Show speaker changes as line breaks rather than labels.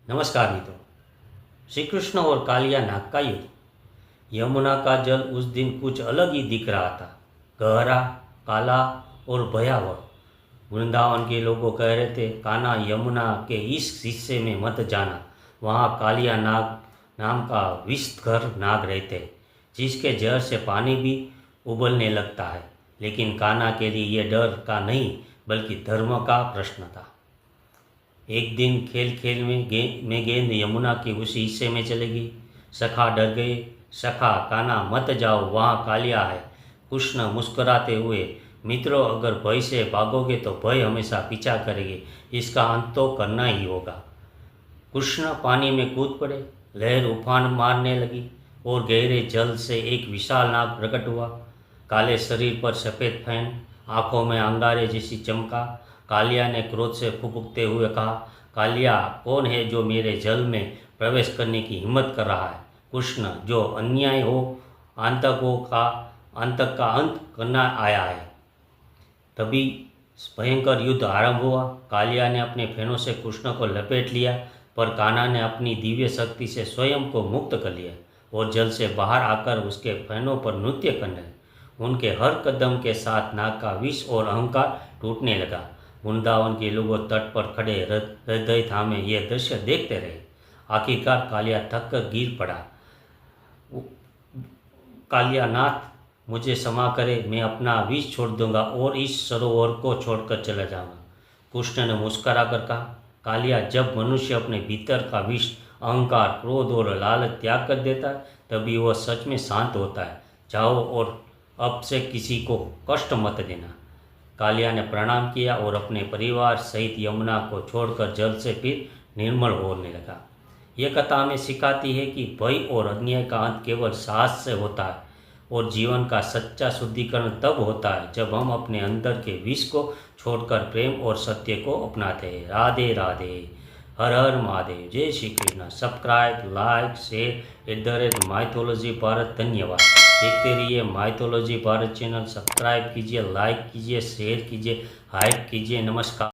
नमस्कार मित्रों। श्री कृष्ण और कालिया नाग का युद्ध। यमुना का जल उस दिन कुछ अलग ही दिख रहा था, गहरा, काला और भयावह। वृंदावन के लोगों कह रहे थे, कान्हा यमुना के इस हिस्से में मत जाना, वहाँ कालिया नाग नाम का विषधर नाग रहते हैं, जिसके जहर से पानी भी उबलने लगता है। लेकिन कान्हा के लिए यह डर का नहीं बल्कि धर्म का प्रश्न था। एक दिन खेल खेल में गेंद यमुना के उस हिस्से में चली गई। सखा डर गए। सखा, कान्हा मत जाओ, वहाँ कालिया है। कृष्ण मुस्कुराते हुए, मित्रों, अगर भय से भागोगे तो भय हमेशा पीछा करेगी, इसका अंत तो करना ही होगा। कृष्ण पानी में कूद पड़े। लहर उफान मारने लगी और गहरे जल से एक विशाल नाग प्रकट हुआ। काले शरीर पर सफ़ेद फैन, आंखों में अंगारे जैसी चमका। कालिया ने क्रोध से फुफुकते हुए कहा, कालिया, कौन है जो मेरे जल में प्रवेश करने की हिम्मत कर रहा है? कृष्ण, जो अन्याय हो, आतंक का अंत करना आया है। तभी भयंकर युद्ध आरंभ हुआ। कालिया ने अपने फैनों से कृष्ण को लपेट लिया, पर कान्हा ने अपनी दिव्य शक्ति से स्वयं को मुक्त कर लिया और जल से बाहर आकर उसके फैनों पर नृत्य करने लगे। उनके हर कदम के साथ नाग का विष और अहंकार टूटने लगा। वृंदावन के लोगों तट पर खड़े हृदय थामे यह दृश्य देखते रहे। आखिरकार कालिया थक कर गिर पड़ा। कालिया, नाथ, मुझे क्षमा करे, मैं अपना विष छोड़ दूंगा और इस सरोवर को छोड़कर चला जाऊंगा। कृष्ण ने मुस्कुरा कर कहा, कालिया, जब मनुष्य अपने भीतर का विष, अहंकार, क्रोध और लालच त्याग कर देता है, तभी वह सच में शांत होता है। जाओ और अब से किसी को कष्ट मत देना। कालिया ने प्रणाम किया और अपने परिवार सहित यमुना को छोड़कर जल से फिर निर्मल होने लगा। यह कथा हमें सिखाती है कि भय और अन्याय का अंत केवल साहस से होता है और जीवन का सच्चा शुद्धिकरण तब होता है जब हम अपने अंदर के विष को छोड़कर प्रेम और सत्य को अपनाते हैं। राधे राधे। हर हर महादेव। जय Shri Krishna. Subscribe, like, share @mythology Bharat. धन्यवाद। देखते रहिए माइथोलॉजी भारत चैनल। सब्सक्राइब कीजिए, लाइक कीजिए, शेयर कीजिए, हाइप कीजिए। नमस्कार।